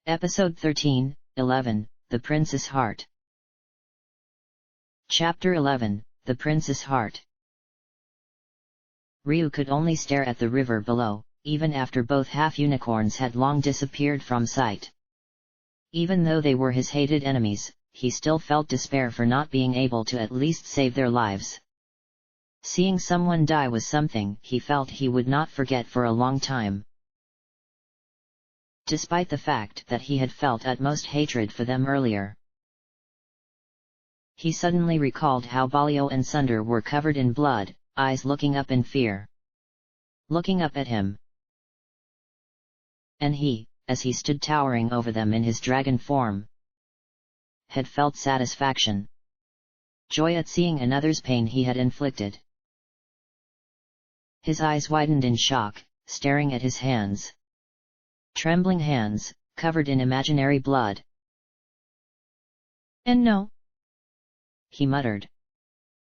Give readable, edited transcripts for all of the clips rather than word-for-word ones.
Episode 13, 11, The Prince's Heart. Chapter 11, The Prince's Heart. Ryu could only stare at the river below, even after both half-unicorns had long disappeared from sight. Even though they were his hated enemies, he still felt despair for not being able to at least save their lives. Seeing someone die was something he felt he would not forget for a long time. Despite the fact that he had felt utmost hatred for them earlier. He suddenly recalled how Balio and Sunder were covered in blood, eyes looking up in fear. Looking up at him. And he, as he stood towering over them in his dragon form, had felt satisfaction. Joy at seeing another's pain he had inflicted. His eyes widened in shock, staring at his hands. Trembling hands, covered in imaginary blood. "And no," he muttered.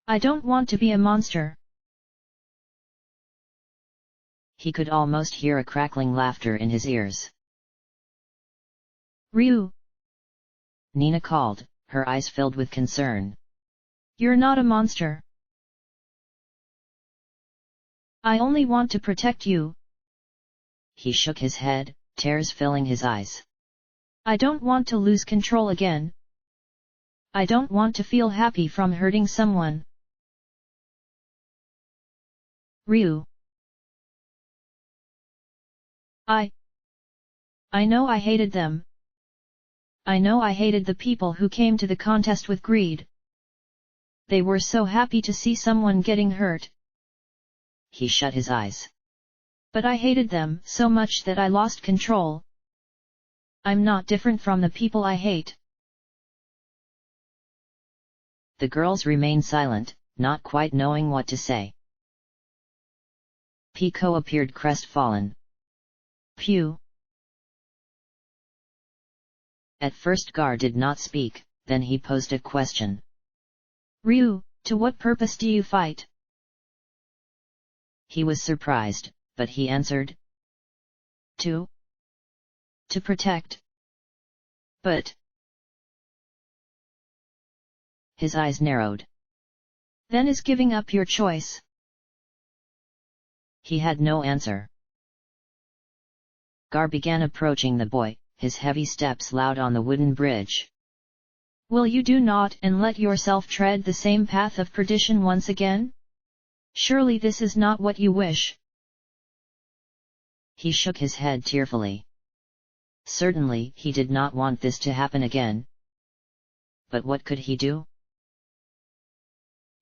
"I don't want to be a monster." He could almost hear a crackling laughter in his ears. "Ryu," Nina called, her eyes filled with concern. "You're not a monster. I only want to protect you." He shook his head, tears filling his eyes. "I don't want to lose control again. I don't want to feel happy from hurting someone." Ryu. I know I hated them. I know I hated the people who came to the contest with greed. They were so happy to see someone getting hurt. He shut his eyes. But I hated them so much that I lost control. I'm not different from the people I hate. The girls remained silent, not quite knowing what to say. Pico appeared crestfallen. "Phew." At first Gar did not speak, then he posed a question. "Ryu, to what purpose do you fight?" He was surprised, but he answered. To protect." "But..." His eyes narrowed. "Then is giving up your choice?" He had no answer. Gar began approaching the boy, his heavy steps loud on the wooden bridge. "Will you do not and let yourself tread the same path of perdition once again? Surely this is not what you wish." He shook his head tearfully. Certainly he did not want this to happen again. But what could he do?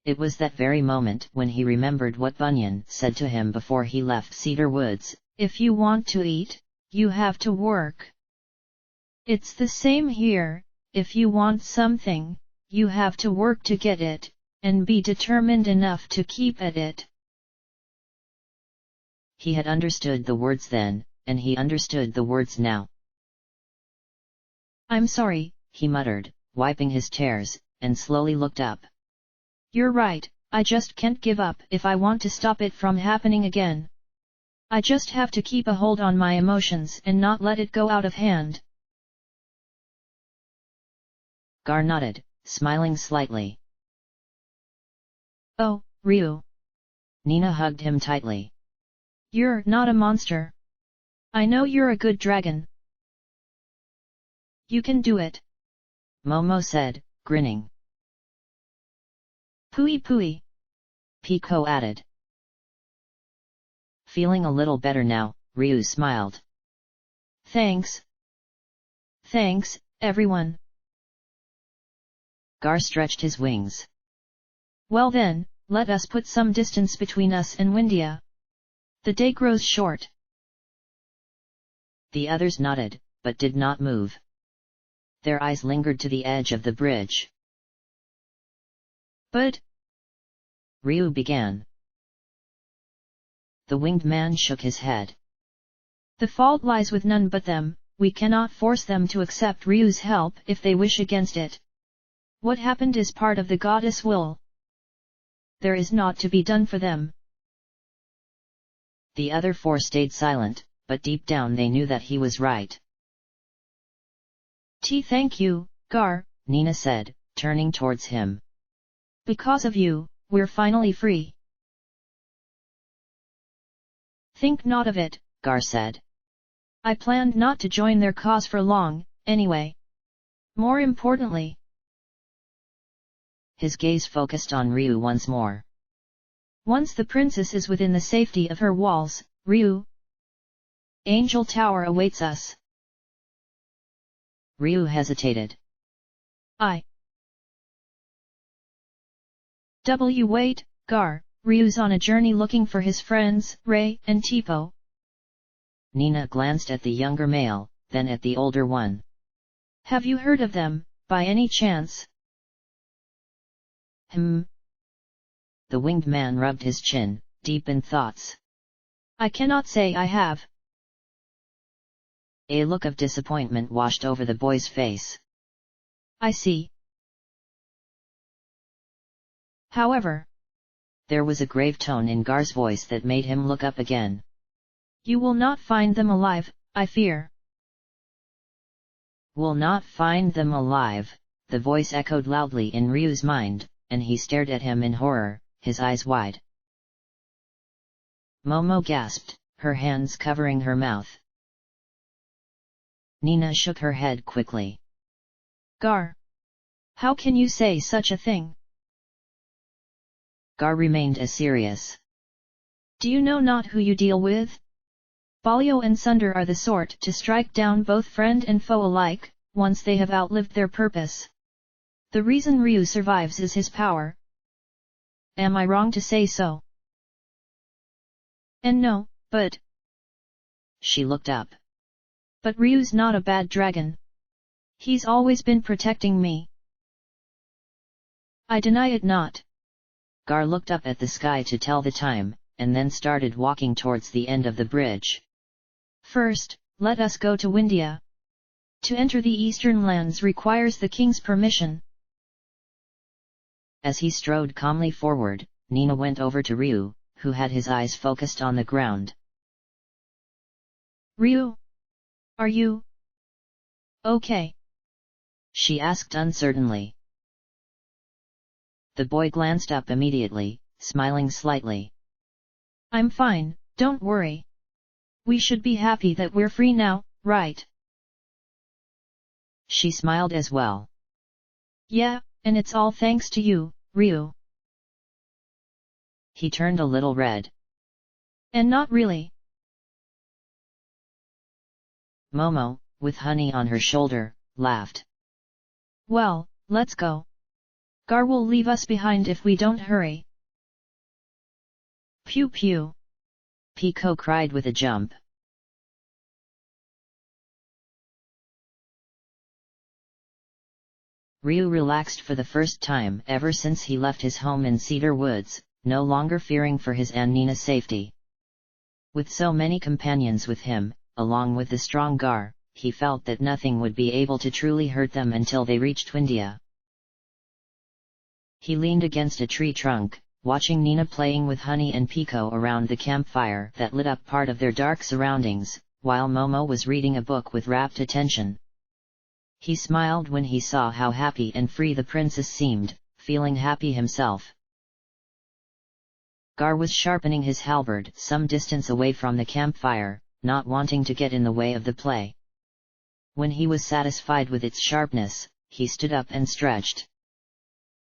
It was that very moment when he remembered what Bunyan said to him before he left Cedar Woods, "If you want to eat, you have to work." It's the same here, if you want something, you have to work to get it, and be determined enough to keep at it. He had understood the words then, and he understood the words now. "I'm sorry," he muttered, wiping his tears, and slowly looked up. "You're right, I just can't give up if I want to stop it from happening again. I just have to keep a hold on my emotions and not let it go out of hand." Gar nodded, smiling slightly. "Oh, Ryu." Nina hugged him tightly. "You're not a monster. I know you're a good dragon. You can do it," Momo said, grinning. "Pooey pooey," Pico added. Feeling a little better now, Ryu smiled. Thanks, everyone." Gar stretched his wings. "Well then, let us put some distance between us and Windia. The day grows short." The others nodded, but did not move. Their eyes lingered to the edge of the bridge. "But..." Ryu began. The winged man shook his head. "The fault lies with none but them, we cannot force them to accept Ryu's help if they wish against it. What happened is part of the goddess' will. There is naught to be done for them." The other four stayed silent, but deep down they knew that he was right. Thank you, Gar, Nina said, turning towards him. Because of you, we're finally free. Think not of it, Gar said. I planned not to join their cause for long, anyway. More importantly. His gaze focused on Ryu once more. Once the princess is within the safety of her walls, Ryu, Angel Tower awaits us. Ryu hesitated. Wait, Gar, Ryu's on a journey looking for his friends, Ray and Tipo. Nina glanced at the younger male, then at the older one. Have you heard of them, by any chance? The winged man rubbed his chin, deep in thoughts. I cannot say I have. A look of disappointment washed over the boy's face. I see. However, there was a grave tone in Gar's voice that made him look up again. You will not find them alive, I fear. Will not find them alive, the voice echoed loudly in Ryu's mind, and he stared at him in horror, his eyes wide. Momo gasped, her hands covering her mouth. Nina shook her head quickly. Gar, how can you say such a thing? Gar remained as serious. Do you know not who you deal with? Balio and Sunder are the sort to strike down both friend and foe alike, once they have outlived their purpose. The reason Ryu survives is his power. Am I wrong to say so? And no, but... She looked up. But Ryu's not a bad dragon. He's always been protecting me. I deny it not. Gar looked up at the sky to tell the time, and then started walking towards the end of the bridge. First, let us go to Windia. To enter the eastern lands requires the king's permission. As he strode calmly forward, Nina went over to Ryu, who had his eyes focused on the ground. Ryu? Are you okay? She asked uncertainly. The boy glanced up immediately, smiling slightly. I'm fine, don't worry. We should be happy that we're free now, right? She smiled as well. Yeah, and it's all thanks to you, Ryu. He turned a little red. And not really. Momo, with honey on her shoulder, laughed. Well, let's go. Gar will leave us behind if we don't hurry. Pew pew. Pico cried with a jump. Ryu relaxed for the first time ever since he left his home in Cedar Woods, no longer fearing for his and Nina's safety. With so many companions with him, along with the strong Gar, he felt that nothing would be able to truly hurt them until they reached Windia. He leaned against a tree trunk, watching Nina playing with Honey and Pico around the campfire that lit up part of their dark surroundings, while Momo was reading a book with rapt attention. He smiled when he saw how happy and free the princess seemed, feeling happy himself. Gar was sharpening his halberd some distance away from the campfire, not wanting to get in the way of the play. When he was satisfied with its sharpness, he stood up and stretched.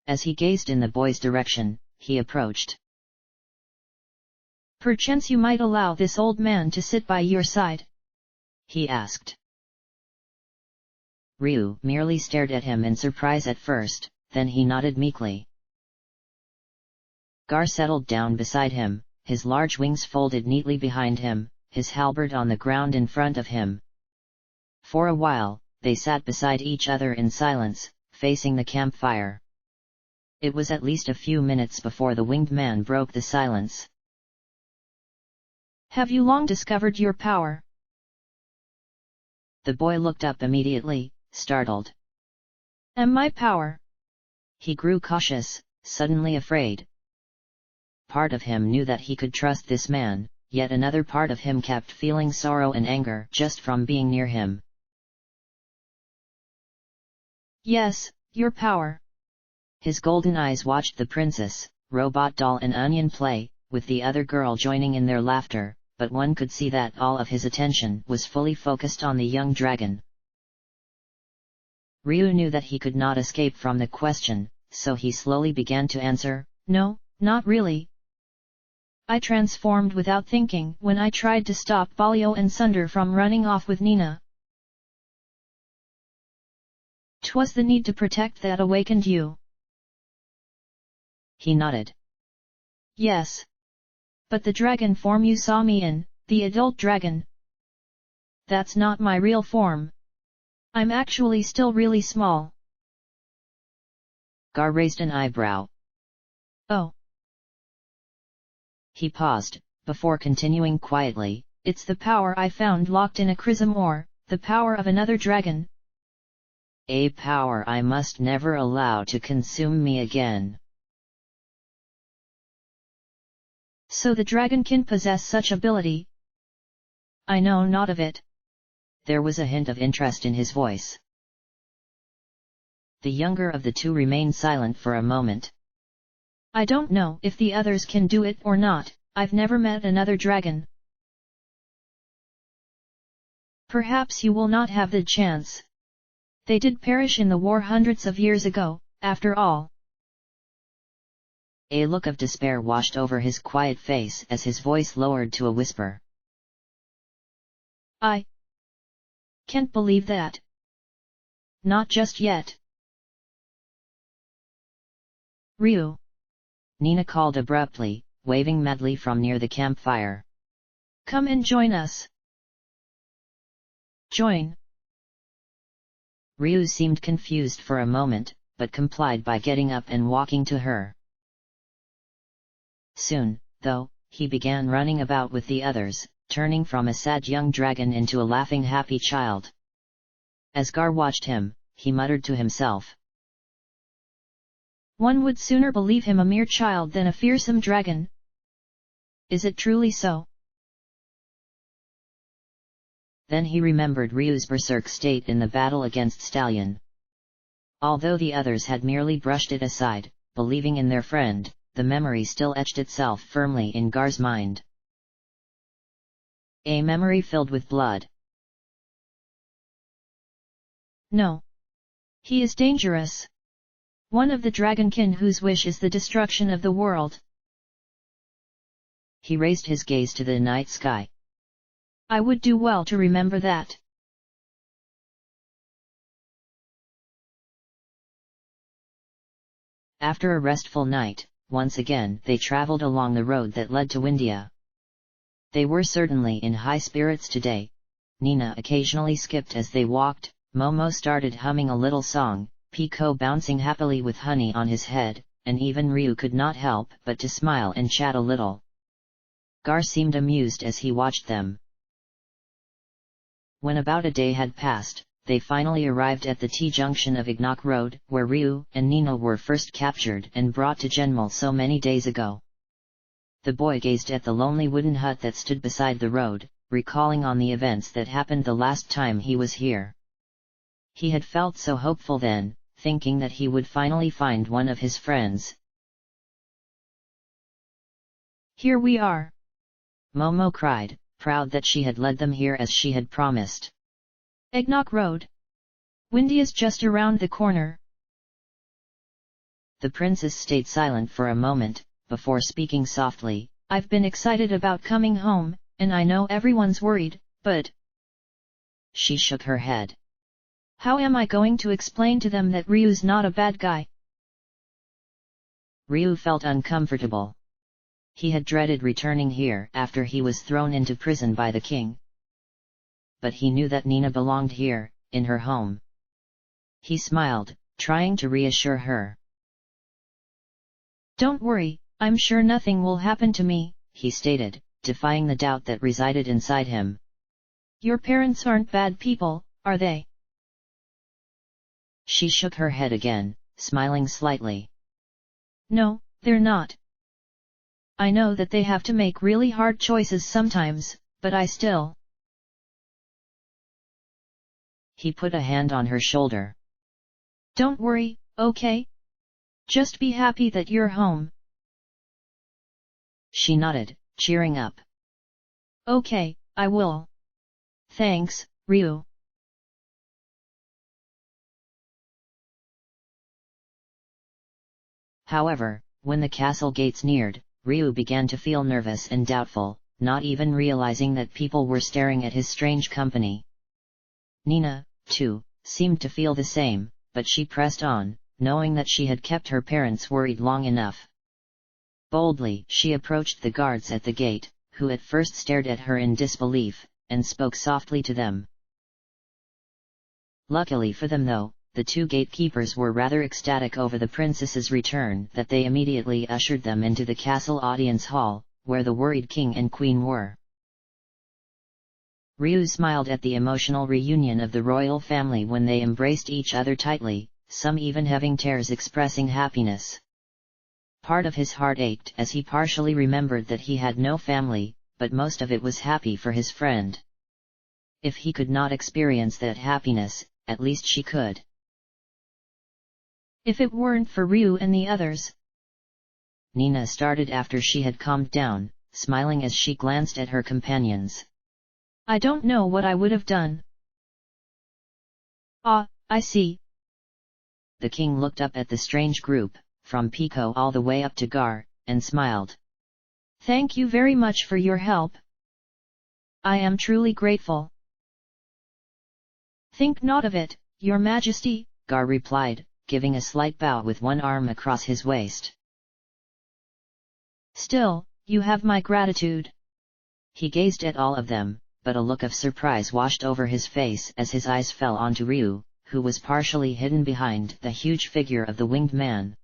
As he gazed in the boy's direction, he approached. Perchance you might allow this old man to sit by your side? He asked. Ryu merely stared at him in surprise at first, then he nodded meekly. Gar settled down beside him, his large wings folded neatly behind him, his halberd on the ground in front of him. For a while, they sat beside each other in silence, facing the campfire. It was at least a few minutes before the winged man broke the silence. Have you long discovered your power? The boy looked up immediately, startled. And my power? He grew cautious, suddenly afraid. Part of him knew that he could trust this man, yet another part of him kept feeling sorrow and anger just from being near him. Yes, your power. His golden eyes watched the princess, robot doll and onion play, with the other girl joining in their laughter, but one could see that all of his attention was fully focused on the young dragon. Ryu knew that he could not escape from the question, so he slowly began to answer, No, not really. I transformed without thinking when I tried to stop Balio and Sunder from running off with Nina. 'Twas the need to protect that awakened you. He nodded. Yes. But the dragon form you saw me in, the adult dragon. That's not my real form. I'm actually still really small. Gar raised an eyebrow. Oh. He paused, before continuing quietly, It's the power I found locked in a chrism or, the power of another dragon. A power I must never allow to consume me again. So the dragon can possess such ability? I know not of it. There was a hint of interest in his voice. The younger of the two remained silent for a moment. I don't know if the others can do it or not, I've never met another dragon. Perhaps you will not have the chance. They did perish in the war hundreds of years ago, after all. A look of despair washed over his quiet face as his voice lowered to a whisper. I can't believe that. Not just yet. Ryu. Nina called abruptly, waving madly from near the campfire. Come and join us. Join. Ryu seemed confused for a moment, but complied by getting up and walking to her. Soon, though, he began running about with the others, turning from a sad young dragon into a laughing happy child. As Gar watched him, he muttered to himself. One would sooner believe him a mere child than a fearsome dragon. Is it truly so? Then he remembered Ryu's berserk state in the battle against Stallion. Although the others had merely brushed it aside, believing in their friend, the memory still etched itself firmly in Gar's mind. A memory filled with blood. No. He is dangerous. One of the dragonkin whose wish is the destruction of the world. He raised his gaze to the night sky. I would do well to remember that. After a restful night, once again they travelled along the road that led to Windia. They were certainly in high spirits today. Nina occasionally skipped as they walked, Momo started humming a little song, Pico bouncing happily with honey on his head, and even Ryu could not help but to smile and chat a little. Gar seemed amused as he watched them. When about a day had passed, they finally arrived at the T-junction of Ignok Road, where Ryu and Nina were first captured and brought to Genmal so many days ago. The boy gazed at the lonely wooden hut that stood beside the road, recalling on the events that happened the last time he was here. He had felt so hopeful then, thinking that he would finally find one of his friends. Here we are! Momo cried, proud that she had led them here as she had promised. Ignok Road. Windia's just around the corner. The princess stayed silent for a moment, before speaking softly. I've been excited about coming home, and I know everyone's worried, but... She shook her head. How am I going to explain to them that Ryu's not a bad guy? Ryu felt uncomfortable. He had dreaded returning here after he was thrown into prison by the king. But he knew that Nina belonged here, in her home. He smiled, trying to reassure her. Don't worry, I'm sure nothing will happen to me, he stated, defying the doubt that resided inside him. Your parents aren't bad people, are they? She shook her head again, smiling slightly. No, they're not. I know that they have to make really hard choices sometimes, but I still... He put a hand on her shoulder. Don't worry, okay? Just be happy that you're home. She nodded, cheering up. Okay, I will. Thanks, Ryu. However, when the castle gates neared, Ryu began to feel nervous and doubtful, not even realizing that people were staring at his strange company. Nina, too, seemed to feel the same, but she pressed on, knowing that she had kept her parents worried long enough. Boldly, she approached the guards at the gate, who at first stared at her in disbelief, and spoke softly to them. Luckily for them though, the two gatekeepers were rather ecstatic over the princess's return that they immediately ushered them into the castle audience hall, where the worried king and queen were. Ryu smiled at the emotional reunion of the royal family when they embraced each other tightly, some even having tears expressing happiness. Part of his heart ached as he partially remembered that he had no family, but most of it was happy for his friend. If he could not experience that happiness, at least she could. If it weren't for Ryu and the others. Nina started after she had calmed down, smiling as she glanced at her companions. I don't know what I would have done. Ah, I see. The king looked up at the strange group, from Pico all the way up to Gar, and smiled. Thank you very much for your help. I am truly grateful. Think not of it, Your Majesty, Gar replied, giving a slight bow with one arm across his waist. Still, you have my gratitude. He gazed at all of them, but a look of surprise washed over his face as his eyes fell onto Ryu, who was partially hidden behind the huge figure of the winged man.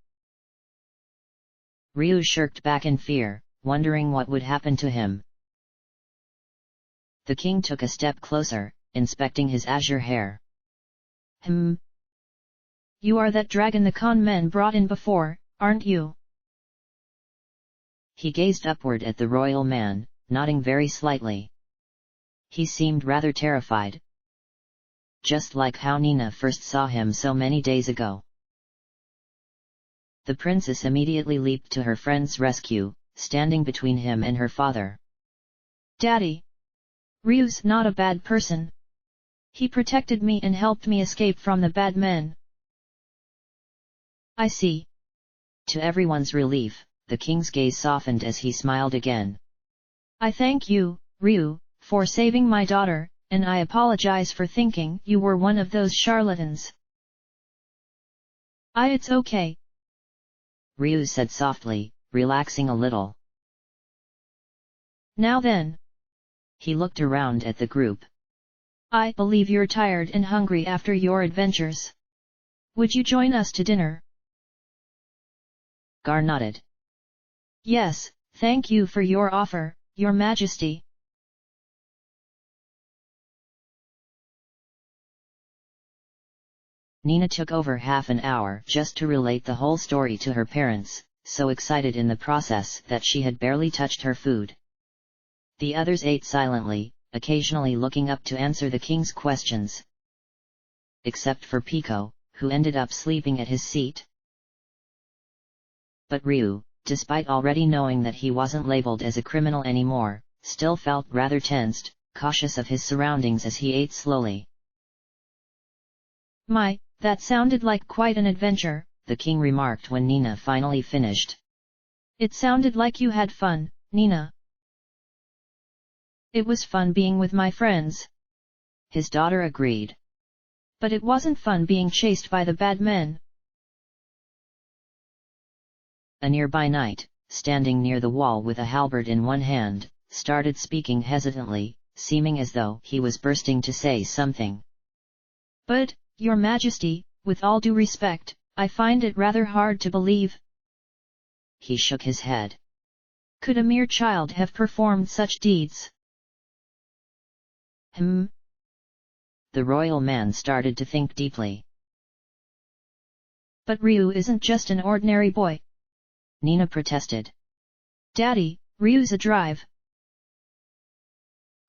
Ryu shirked back in fear, wondering what would happen to him. The king took a step closer, inspecting his azure hair. You are that dragon the con men brought in before, aren't you? He gazed upward at the royal man, nodding very slightly. He seemed rather terrified. Just like how Nina first saw him so many days ago. The princess immediately leaped to her friend's rescue, standing between him and her father. Daddy! Ryu's not a bad person. He protected me and helped me escape from the bad men. I see. To everyone's relief, the king's gaze softened as he smiled again. I thank you, Ryu, for saving my daughter, and I apologize for thinking you were one of those charlatans. It's okay. Ryu said softly, relaxing a little. Now then. He looked around at the group. I believe you're tired and hungry after your adventures. Would you join us to dinner? Gar nodded. Yes, thank you for your offer, Your Majesty. Nina took over half an hour just to relate the whole story to her parents, so excited in the process that she had barely touched her food. The others ate silently, occasionally looking up to answer the king's questions. Except for Pico, who ended up sleeping at his seat. But Ryu, despite already knowing that he wasn't labeled as a criminal anymore, still felt rather tensed, cautious of his surroundings as he ate slowly. That sounded like quite an adventure, the king remarked when Nina finally finished. It sounded like you had fun, Nina. It was fun being with my friends. His daughter agreed. But it wasn't fun being chased by the bad men. A nearby knight, standing near the wall with a halberd in one hand, started speaking hesitantly, seeming as though he was bursting to say something. But, Your Majesty, with all due respect, I find it rather hard to believe. He shook his head. Could a mere child have performed such deeds? The royal man started to think deeply. But Ryu isn't just an ordinary boy. Nina protested. Daddy, Ryu's a drive.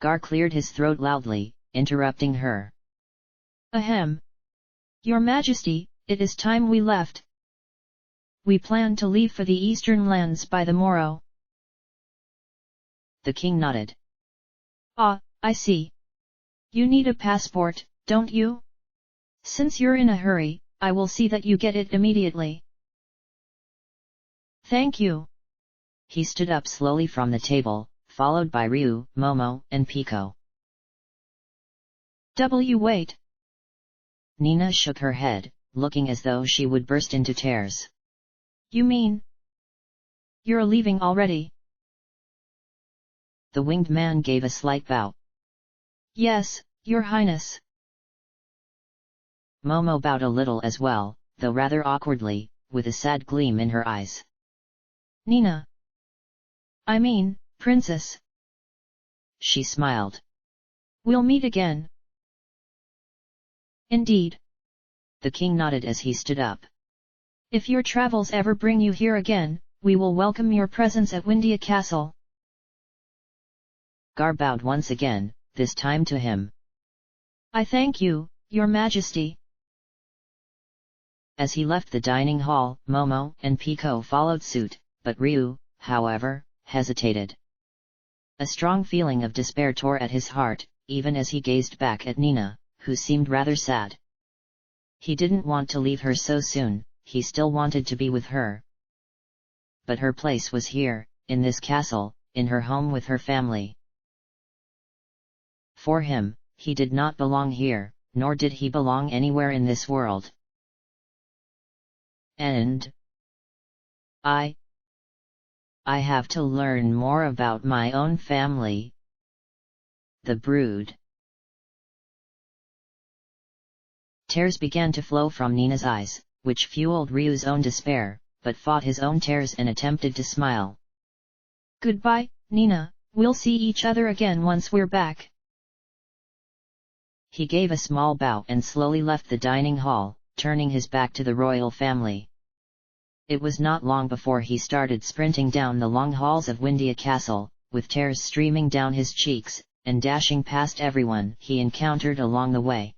Gar cleared his throat loudly, interrupting her. Ahem. Your Majesty, it is time we left. We plan to leave for the eastern lands by the morrow. The king nodded. Ah, I see. You need a passport, don't you? Since you're in a hurry, I will see that you get it immediately. Thank you. He stood up slowly from the table, followed by Ryu, Momo, and Pico. Wait. Nina shook her head, looking as though she would burst into tears. You mean? You're leaving already? The winged man gave a slight bow. Yes, Your Highness. Momo bowed a little as well, though rather awkwardly, with a sad gleam in her eyes. Nina. I mean, Princess. She smiled. We'll meet again. Indeed. The king nodded as he stood up. If your travels ever bring you here again, we will welcome your presence at Windia Castle. Gar bowed once again, this time to him. I thank you, Your Majesty. As he left the dining hall, Momo and Pico followed suit, but Ryu, however, hesitated. A strong feeling of despair tore at his heart, even as he gazed back at Nina, who seemed rather sad. He didn't want to leave her so soon, he still wanted to be with her. But her place was here, in this castle, in her home with her family. For him, he did not belong here, nor did he belong anywhere in this world. And I have to learn more about my own family. The brood. Tears began to flow from Nina's eyes, which fueled Ryu's own despair, but fought his own tears and attempted to smile. Goodbye, Nina, we'll see each other again once we're back. He gave a small bow and slowly left the dining hall, turning his back to the royal family. It was not long before he started sprinting down the long halls of Windia Castle, with tears streaming down his cheeks, and dashing past everyone he encountered along the way.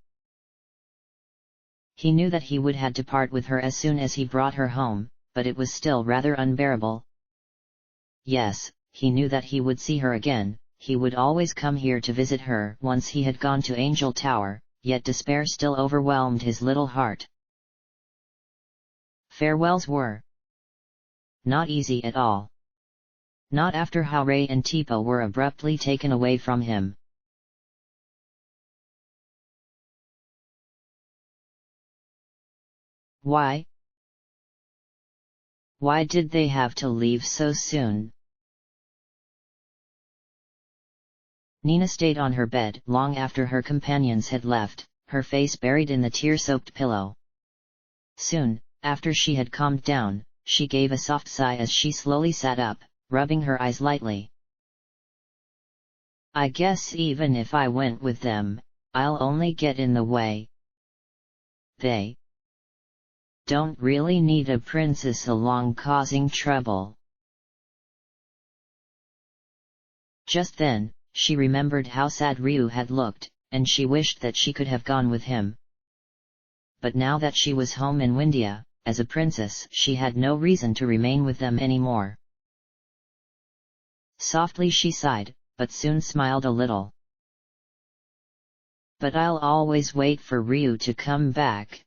He knew that he would have to part with her as soon as he brought her home, but it was still rather unbearable. Yes, he knew that he would see her again, he would always come here to visit her once he had gone to Angel Tower, yet despair still overwhelmed his little heart. Farewells were not easy at all. Not after how Ray and Tipo were abruptly taken away from him. Why? Why did they have to leave so soon? Nina stayed on her bed long after her companions had left, her face buried in the tear-soaked pillow. Soon, after she had calmed down, she gave a soft sigh as she slowly sat up, rubbing her eyes lightly. I guess even if I went with them, I'll only get in the way. They don't really need a princess along causing trouble. Just then, she remembered how sad Ryu had looked, and she wished that she could have gone with him. But now that she was home in Windia, as a princess, she had no reason to remain with them anymore. Softly she sighed, but soon smiled a little. But I'll always wait for Ryu to come back.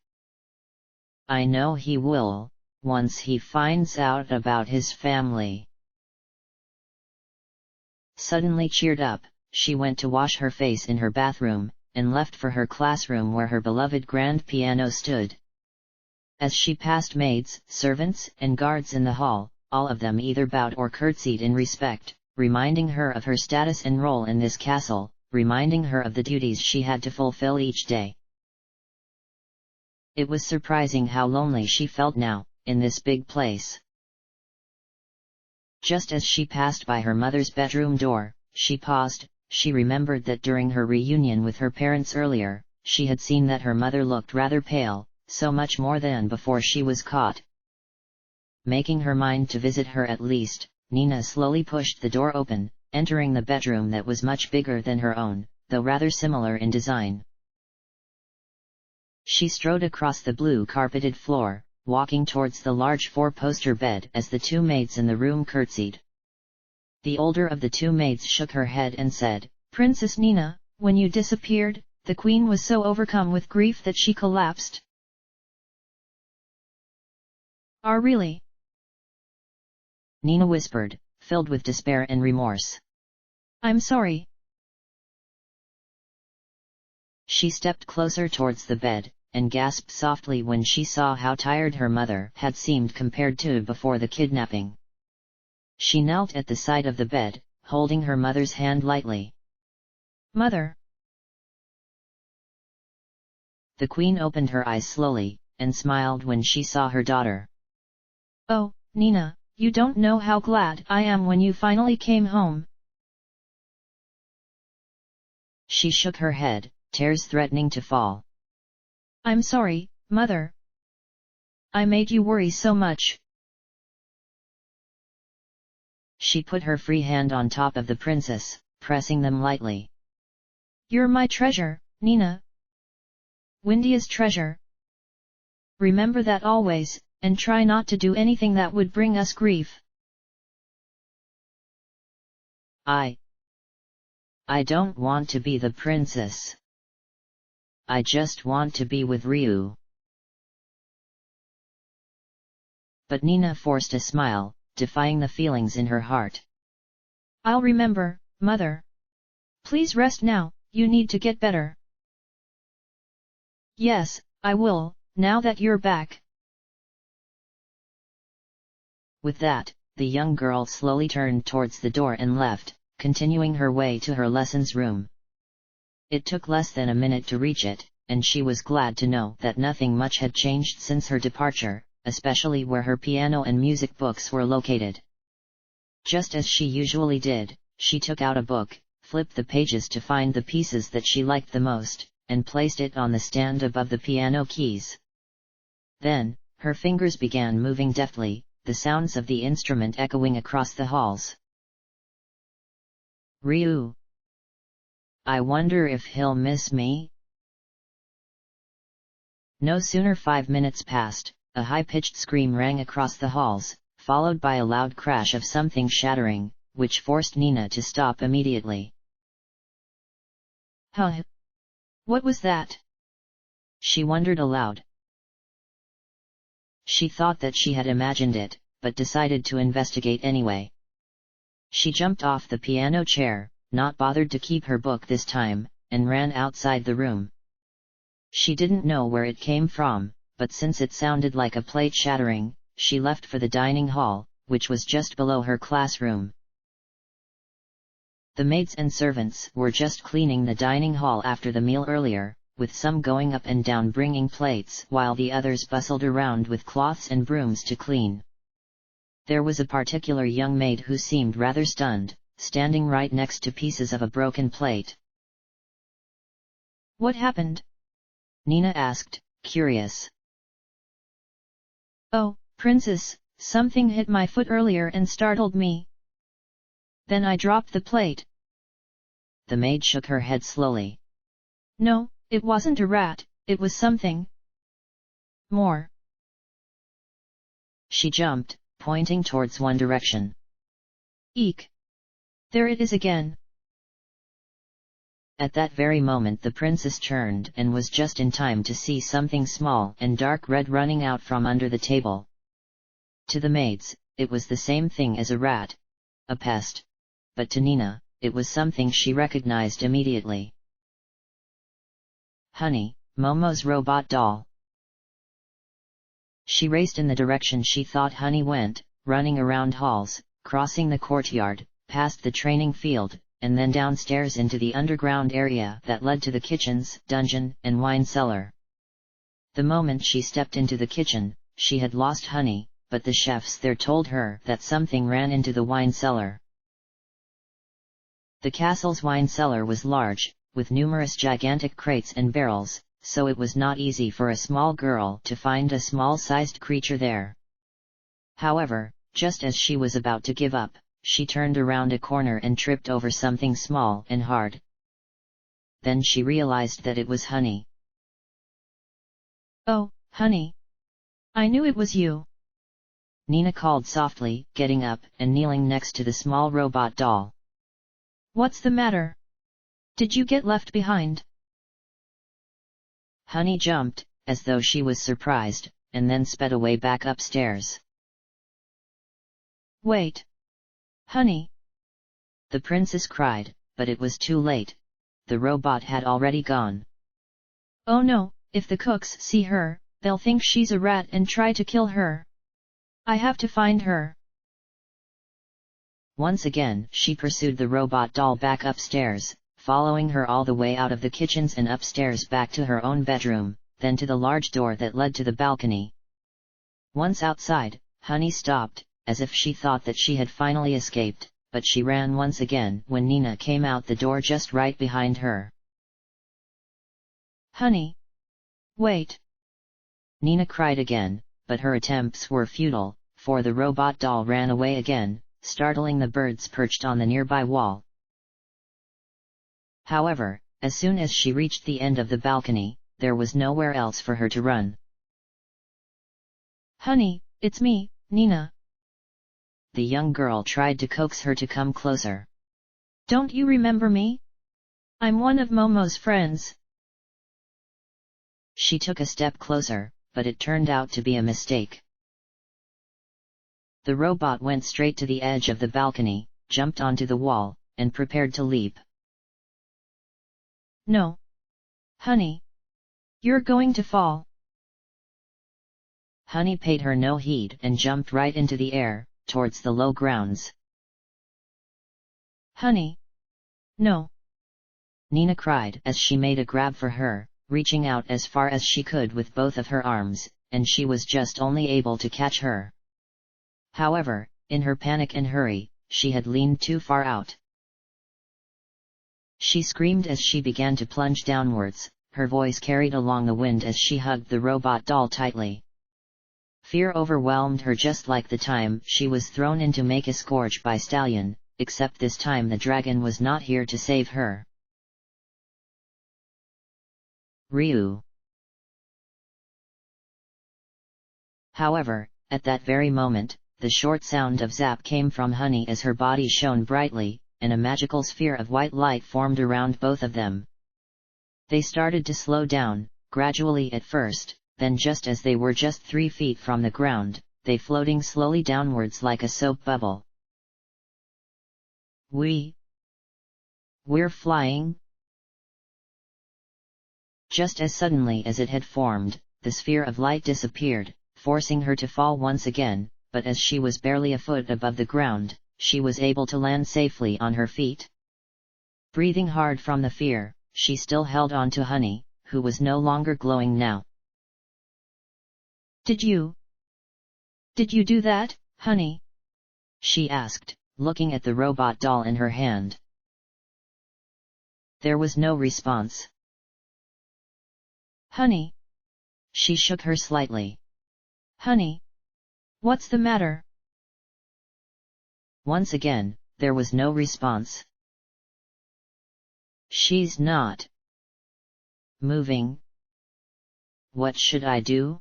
I know he will, once he finds out about his family. Suddenly cheered up, she went to wash her face in her bathroom, and left for her classroom where her beloved grand piano stood. As she passed maids, servants, and guards in the hall, all of them either bowed or curtsied in respect, reminding her of her status and role in this castle, reminding her of the duties she had to fulfill each day. It was surprising how lonely she felt now, in this big place. Just as she passed by her mother's bedroom door, she paused. She remembered that during her reunion with her parents earlier, she had seen that her mother looked rather pale, so much more than before she was caught. Making her mind to visit her at least, Nina slowly pushed the door open, entering the bedroom that was much bigger than her own, though rather similar in design. She strode across the blue-carpeted floor, walking towards the large four-poster bed as the two maids in the room curtsied. The older of the two maids shook her head and said, "Princess Nina, when you disappeared, the queen was so overcome with grief that she collapsed." "Ah, really?" Nina whispered, filled with despair and remorse. "I'm sorry." She stepped closer towards the bed, and gasped softly when she saw how tired her mother had seemed compared to before the kidnapping. She knelt at the side of the bed, holding her mother's hand lightly. "Mother." The queen opened her eyes slowly, and smiled when she saw her daughter. "Oh, Nina, you don't know how glad I am when you finally came home." She shook her head, tears threatening to fall. "I'm sorry, Mother. I made you worry so much." She put her free hand on top of the princess, pressing them lightly. "You're my treasure, Nina. Windia's treasure. Remember that always, and try not to do anything that would bring us grief." I don't want to be the princess. I just want to be with Ryu." But Nina forced a smile, defying the feelings in her heart. "I'll remember, Mother. Please rest now, you need to get better." "Yes, I will, now that you're back." With that, the young girl slowly turned towards the door and left, continuing her way to her lessons room. It took less than a minute to reach it, and she was glad to know that nothing much had changed since her departure, especially where her piano and music books were located. Just as she usually did, she took out a book, flipped the pages to find the pieces that she liked the most, and placed it on the stand above the piano keys. Then, her fingers began moving deftly, the sounds of the instrument echoing across the halls. "Ryu. I wonder if he'll miss me?" No sooner 5 minutes passed, a high-pitched scream rang across the halls, followed by a loud crash of something shattering, which forced Nina to stop immediately. "Huh? What was that?" she wondered aloud. She thought that she had imagined it, but decided to investigate anyway. She jumped off the piano chair, not bothered to keep her book this time, and ran outside the room. She didn't know where it came from, but since it sounded like a plate shattering, she left for the dining hall, which was just below her classroom. The maids and servants were just cleaning the dining hall after the meal earlier, with some going up and down bringing plates while the others bustled around with cloths and brooms to clean. There was a particular young maid who seemed rather stunned, standing right next to pieces of a broken plate. "What happened?" Nina asked, curious. "Oh, Princess, something hit my foot earlier and startled me. Then I dropped the plate." The maid shook her head slowly. "No, it wasn't a rat, it was something more." She jumped, pointing towards one direction. "Eek! There it is again." At that very moment the princess turned and was just in time to see something small and dark red running out from under the table. To the maids, it was the same thing as a rat, a pest. But to Nina, it was something she recognized immediately. Honey, Momo's robot doll. She raced in the direction she thought Honey went, running around halls, crossing the courtyard, past the training field, and then downstairs into the underground area that led to the kitchens, dungeon, and wine cellar. The moment she stepped into the kitchen, she had lost Honey, but the chefs there told her that something ran into the wine cellar. The castle's wine cellar was large, with numerous gigantic crates and barrels, so it was not easy for a small girl to find a small-sized creature there. However, just as she was about to give up, she turned around a corner and tripped over something small and hard. Then she realized that it was Honey. Oh, honey. I knew it was you. Nina called softly, getting up and kneeling next to the small robot doll. What's the matter? Did you get left behind? Honey jumped, as though she was surprised, and then sped away back upstairs. Wait. Honey. The princess cried, but it was too late. The robot had already gone. Oh no, if the cooks see her, they'll think she's a rat and try to kill her. I have to find her. Once again, she pursued the robot doll back upstairs, following her all the way out of the kitchens and upstairs back to her own bedroom, then to the large door that led to the balcony. Once outside, Honey stopped, as if she thought that she had finally escaped, but she ran once again when Nina came out the door just right behind her. Honey. Wait. Nina cried again, but her attempts were futile, for the robot doll ran away again, startling the birds perched on the nearby wall. However, as soon as she reached the end of the balcony, there was nowhere else for her to run. Honey, it's me, Nina. The young girl tried to coax her to come closer. Don't you remember me? I'm one of Momo's friends. She took a step closer, but it turned out to be a mistake. The robot went straight to the edge of the balcony, jumped onto the wall, and prepared to leap. No. Honey. You're going to fall. Honey paid her no heed and jumped right into the air, towards the low grounds. Honey. No. Nina cried as she made a grab for her, reaching out as far as she could with both of her arms, and she was just only able to catch her. However, in her panic and hurry, she had leaned too far out. She screamed as she began to plunge downwards, her voice carried along the wind as she hugged the robot doll tightly. Fear overwhelmed her just like the time she was thrown into Make-a-Scourge by Stallion, except this time the dragon was not here to save her. Ryu. However, at that very moment, the short sound of zap came from Honey as her body shone brightly, and a magical sphere of white light formed around both of them. They started to slow down, gradually at first, then just as they were just 3 feet from the ground, they floating slowly downwards like a soap bubble. We're flying? Just as suddenly as it had formed, the sphere of light disappeared, forcing her to fall once again, but as she was barely a foot above the ground, she was able to land safely on her feet. Breathing hard from the fear, she still held on to Honey, who was no longer glowing now. Did you do that, Honey? She asked, looking at the robot doll in her hand. There was no response. Honey. She shook her slightly. Honey. What's the matter? Once again, there was no response. She's not moving. What should I do?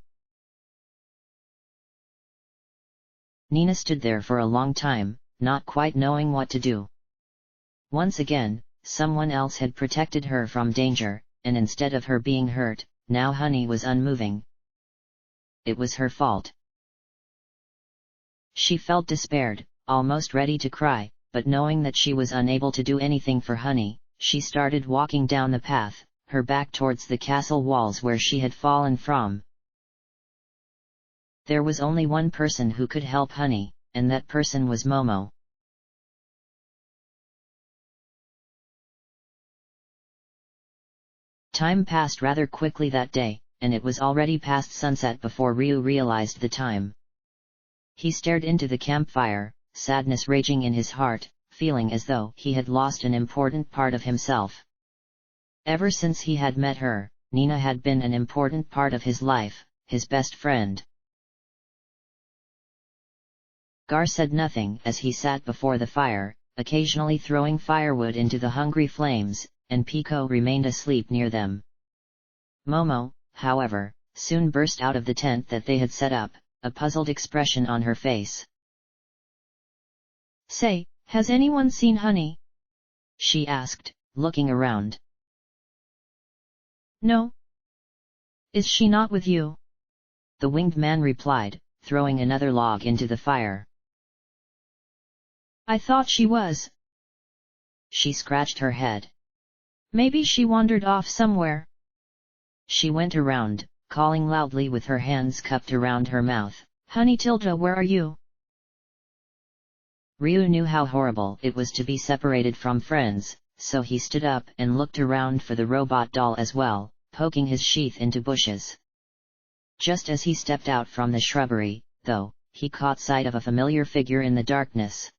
Nina stood there for a long time, not quite knowing what to do. Once again, someone else had protected her from danger, and instead of her being hurt, now Honey was unmoving. It was her fault. She felt despaired, almost ready to cry, but knowing that she was unable to do anything for Honey, she started walking down the path, her back towards the castle walls where she had fallen from. There was only one person who could help Honey, and that person was Momo. Time passed rather quickly that day, and it was already past sunset before Ryu realized the time. He stared into the campfire, sadness raging in his heart, feeling as though he had lost an important part of himself. Ever since he had met her, Nina had been an important part of his life, his best friend. Gar said nothing as he sat before the fire, occasionally throwing firewood into the hungry flames, and Pico remained asleep near them. Momo, however, soon burst out of the tent that they had set up, a puzzled expression on her face. "Say, has anyone seen Honey?" she asked, looking around. "No. Is she not with you?" the winged man replied, throwing another log into the fire. "I thought she was." She scratched her head. "Maybe she wandered off somewhere." She went around, calling loudly with her hands cupped around her mouth, "Honey Tilda, where are you?" Ryu knew how horrible it was to be separated from friends, so he stood up and looked around for the robot doll as well, poking his sheath into bushes. Just as he stepped out from the shrubbery, though, he caught sight of a familiar figure in the darkness.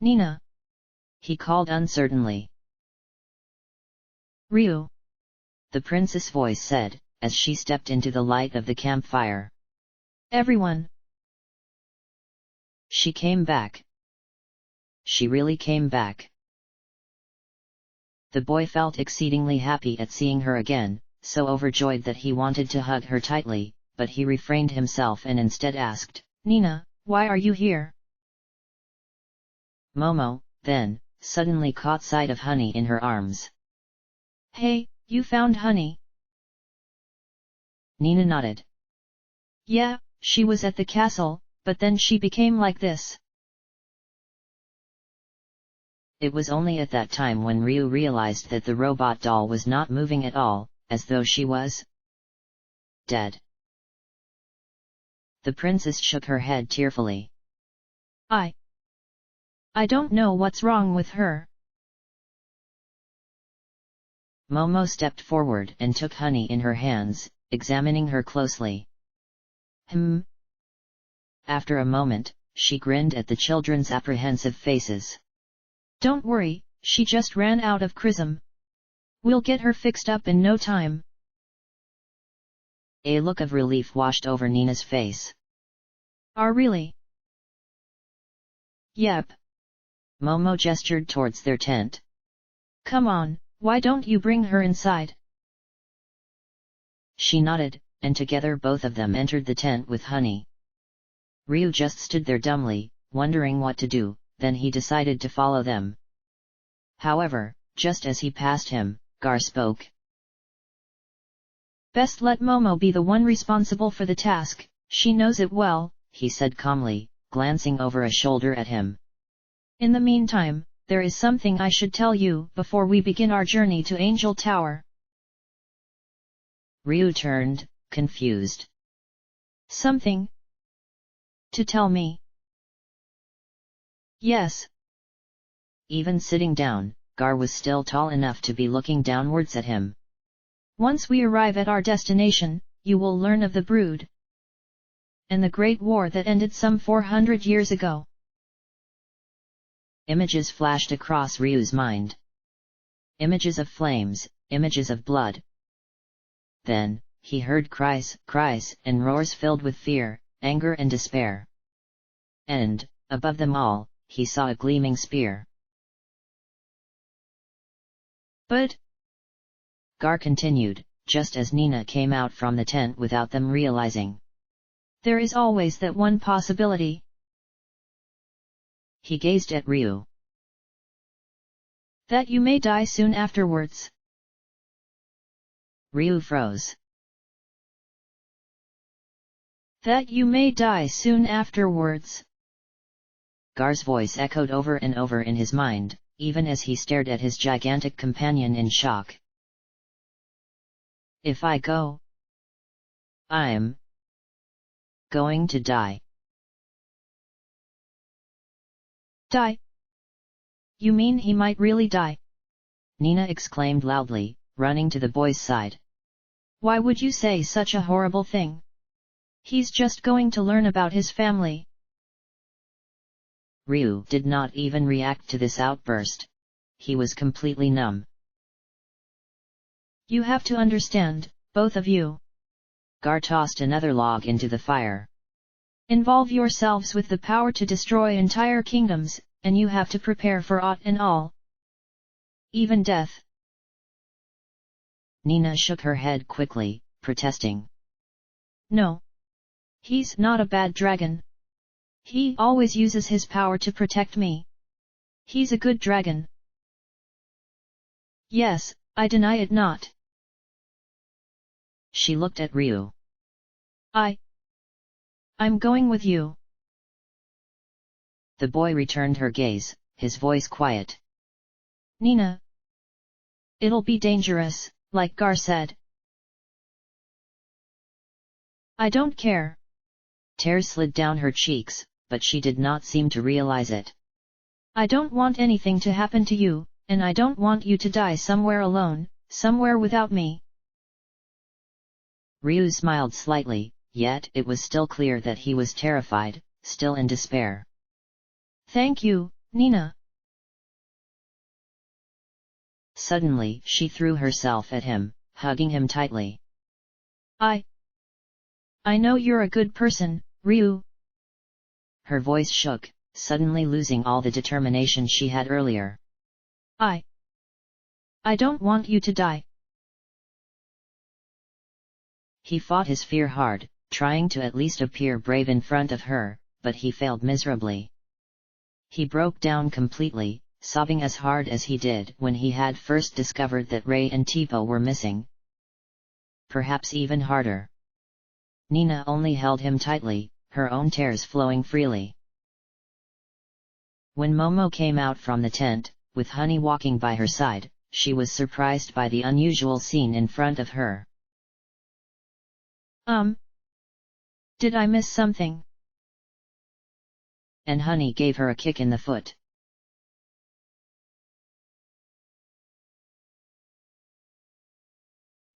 "Nina!" he called uncertainly. "Ryu!" the princess' voice said, as she stepped into the light of the campfire. "Everyone!" She came back. She really came back. The boy felt exceedingly happy at seeing her again, so overjoyed that he wanted to hug her tightly, but he refrained himself and instead asked, "Nina, why are you here?" Momo, then, suddenly caught sight of Honey in her arms. "Hey, you found Honey?" Nina nodded. "Yeah, she was at the castle, but then she became like this." It was only at that time when Ryu realized that the robot doll was not moving at all, as though she was dead. The princess shook her head tearfully. I don't know what's wrong with her." Momo stepped forward and took Honey in her hands, examining her closely. After a moment, she grinned at the children's apprehensive faces. "Don't worry, she just ran out of chrism. We'll get her fixed up in no time." A look of relief washed over Nina's face. Really?" "Yep." Momo gestured towards their tent. "Come on, why don't you bring her inside?" She nodded, and together both of them entered the tent with Honey. Ryu just stood there dumbly, wondering what to do, then he decided to follow them. However, just as he passed him, Gar spoke. "Best let Momo be the one responsible for the task, she knows it well," he said calmly, glancing over a shoulder at him. "In the meantime, there is something I should tell you before we begin our journey to Angel Tower." Ryu turned, confused. "Something to tell me?" "Yes." Even sitting down, Gar was still tall enough to be looking downwards at him. "Once we arrive at our destination, you will learn of the Brood and the Great War that ended some 400 years ago." Images flashed across Ryu's mind. Images of flames, images of blood. Then, he heard cries, and roars filled with fear, anger and despair. And, above them all, he saw a gleaming spear. "But," Gar continued, just as Nina came out from the tent without them realizing. "there is always that one possibility." He gazed at Ryu. "That you may die soon afterwards." Ryu froze. "That you may die soon afterwards." Gar's voice echoed over and over in his mind, even as he stared at his gigantic companion in shock. "If I go, I'm going to die." "Die? You mean he might really die?" Nina exclaimed loudly, running to the boy's side. "Why would you say such a horrible thing? He's just going to learn about his family." Ryu did not even react to this outburst. He was completely numb. "You have to understand, both of you." Gar tossed another log into the fire. "Involve yourselves with the power to destroy entire kingdoms, and you have to prepare for aught and all. Even death." Nina shook her head quickly, protesting. No. He's not a bad dragon. He always uses his power to protect me. He's a good dragon. Yes, I deny it not. She looked at Ryu. I'm going with you. The boy returned her gaze, his voice quiet. Nina. It'll be dangerous, like Gar said. I don't care. Tears slid down her cheeks, but she did not seem to realize it. I don't want anything to happen to you, and I don't want you to die somewhere alone, somewhere without me. Ryu smiled slightly, yet it was still clear that he was terrified, still in despair. Thank you, Nina. Suddenly she threw herself at him, hugging him tightly. I know you're a good person, Ryu. Her voice shook, suddenly losing all the determination she had earlier. I don't want you to die. He fought his fear hard, trying to at least appear brave in front of her, but he failed miserably. He broke down completely, sobbing as hard as he did when he had first discovered that Ray and Tipo were missing. Perhaps even harder. Nina only held him tightly, her own tears flowing freely. When Momo came out from the tent, with Honey walking by her side, she was surprised by the unusual scene in front of her. Did I miss something? And Honey gave her a kick in the foot.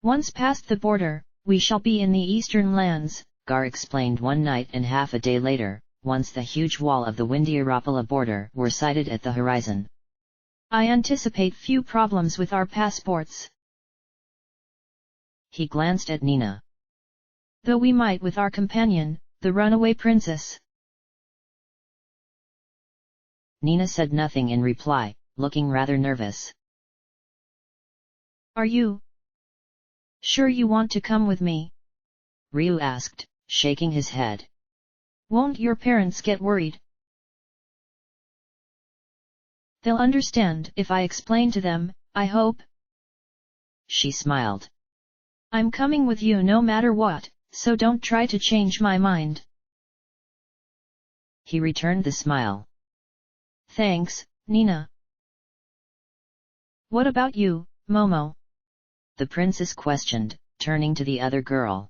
Once past the border, we shall be in the eastern lands, Gar explained one night, and half a day later, once the huge wall of the Windiarapala border were sighted at the horizon. I anticipate few problems with our passports. He glanced at Nina. Though we might with our companion, the runaway princess. Nina said nothing in reply, looking rather nervous. Are you sure you want to come with me? Ryu asked, shaking his head. Won't your parents get worried? They'll understand if I explain to them, I hope. She smiled. I'm coming with you no matter what, so don't try to change my mind. He returned the smile. Thanks, Nina. What about you, Momo? The princess questioned, turning to the other girl.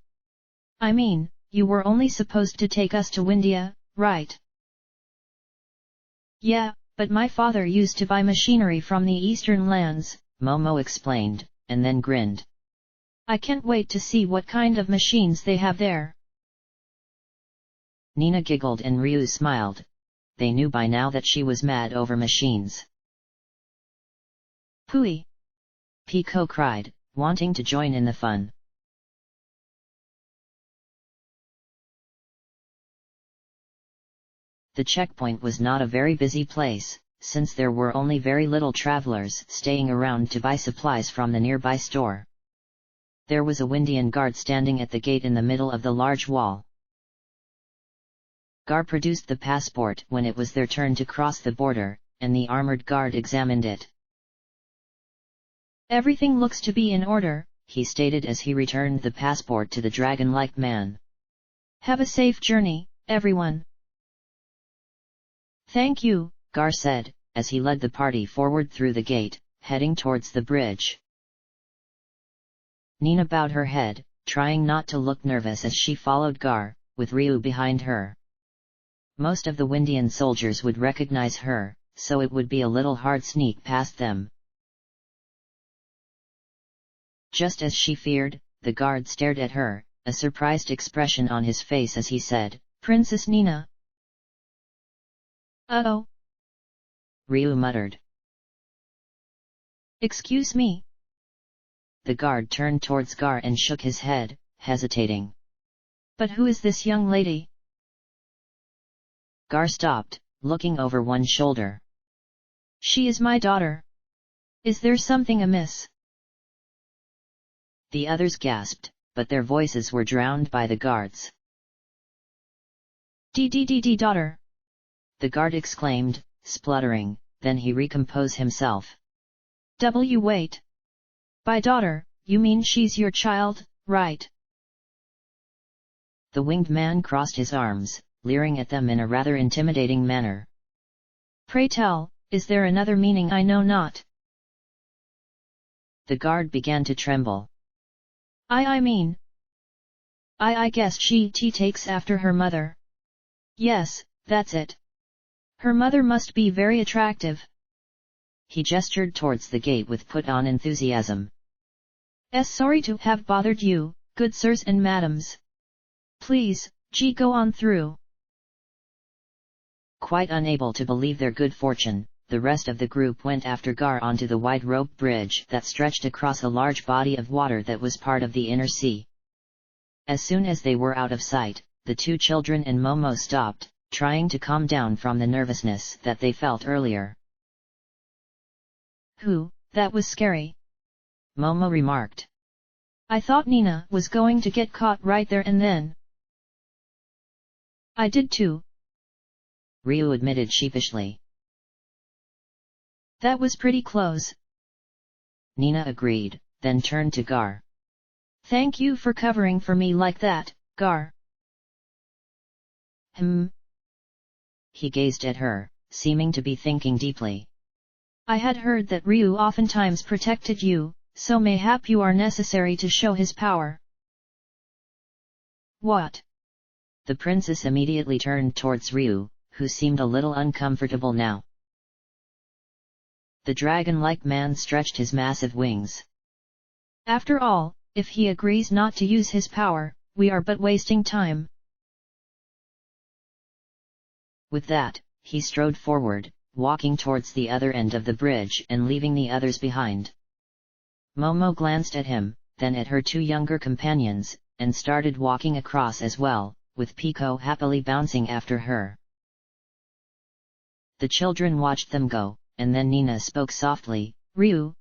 I mean, you were only supposed to take us to Windia, right? Yeah, but my father used to buy machinery from the eastern lands, Momo explained, and then grinned. I can't wait to see what kind of machines they have there. Nina giggled and Ryu smiled. They knew by now that she was mad over machines. Pooey! Pico cried, wanting to join in the fun. The checkpoint was not a very busy place, since there were only very little travelers staying around to buy supplies from the nearby store. There was a Windian guard standing at the gate in the middle of the large wall. Gar produced the passport when it was their turn to cross the border, and the armored guard examined it. Everything looks to be in order, he stated as he returned the passport to the dragon-like man. Have a safe journey, everyone. Thank you, Gar said, as he led the party forward through the gate, heading towards the bridge. Nina bowed her head, trying not to look nervous as she followed Gar, with Ryu behind her. Most of the Windian soldiers would recognize her, so it would be a little hard sneak past them. Just as she feared, the guard stared at her, a surprised expression on his face as he said, Princess Nina. Uh-oh. Ryu muttered. Excuse me. The guard turned towards Gar and shook his head, hesitating. But who is this young lady? Gar stopped, looking over one shoulder. She is my daughter. Is there something amiss? The others gasped, but their voices were drowned by the guards. Daughter! The guard exclaimed, spluttering, then he recomposed himself. Wait. By daughter, you mean she's your child, right? The winged man crossed his arms, leering at them in a rather intimidating manner. Pray tell, is there another meaning I know not? The guard began to tremble. I guess she takes after her mother. Yes, that's it. Her mother must be very attractive. He gestured towards the gate with put-on enthusiasm. Sorry to have bothered you, good sirs and madams. Please, go on through. Quite unable to believe their good fortune, the rest of the group went after Gar onto the wide rope bridge that stretched across a large body of water that was part of the inner sea. As soon as they were out of sight, the two children and Momo stopped, trying to calm down from the nervousness that they felt earlier. That was scary. Momo remarked. I thought Nina was going to get caught right there and then. I did too. Ryu admitted sheepishly. That was pretty close. Nina agreed, then turned to Gar. Thank you for covering for me like that, Gar. He gazed at her, seeming to be thinking deeply. I had heard that Ryu oftentimes protected you, so mayhap you are necessary to show his power. What? The princess immediately turned towards Ryu, who seemed a little uncomfortable now. The dragon-like man stretched his massive wings. After all, if he agrees not to use his power, we are but wasting time. With that, he strode forward, walking towards the other end of the bridge and leaving the others behind. Momo glanced at him, then at her two younger companions, and started walking across as well, with Pico happily bouncing after her. The children watched them go, and then Nina spoke softly, Ryu?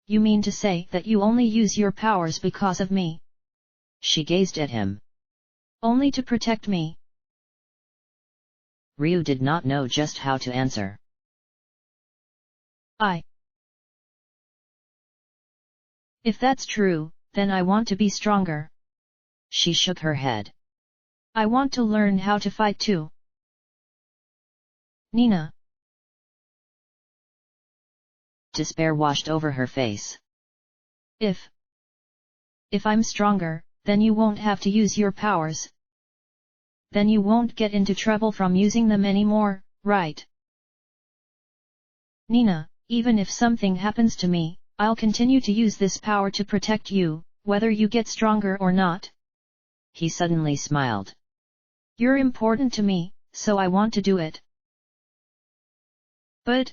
You mean to say that you only use your powers because of me? She gazed at him. Only to protect me? Ryu did not know just how to answer. If that's true, then I want to be stronger. She shook her head. I want to learn how to fight too. Nina. Despair washed over her face. If I'm stronger, then you won't have to use your powers. Then you won't get into trouble from using them anymore, right? Nina, even if something happens to me, I'll continue to use this power to protect you, whether you get stronger or not. He suddenly smiled. You're important to me, so I want to do it. But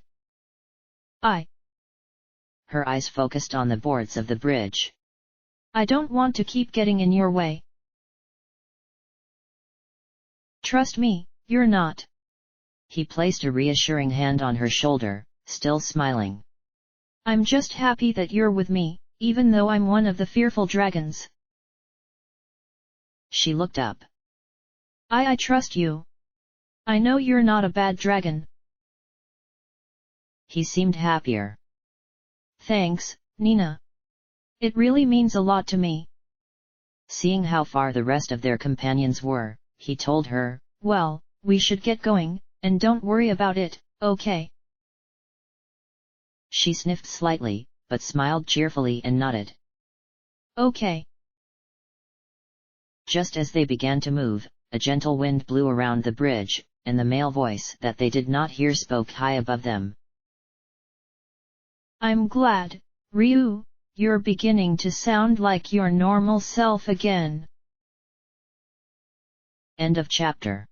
Her eyes focused on the boards of the bridge. I don't want to keep getting in your way. Trust me, you're not. He placed a reassuring hand on her shoulder, still smiling. I'm just happy that you're with me, even though I'm one of the fearful dragons. She looked up. I trust you. I know you're not a bad dragon. He seemed happier. Thanks, Nina. It really means a lot to me. Seeing how far the rest of their companions were, he told her, well, we should get going, and don't worry about it, okay? She sniffed slightly, but smiled cheerfully and nodded. Okay. Just as they began to move, a gentle wind blew around the bridge, and the male voice that they did not hear spoke high above them. I'm glad, Ryu, you're beginning to sound like your normal self again. End of chapter.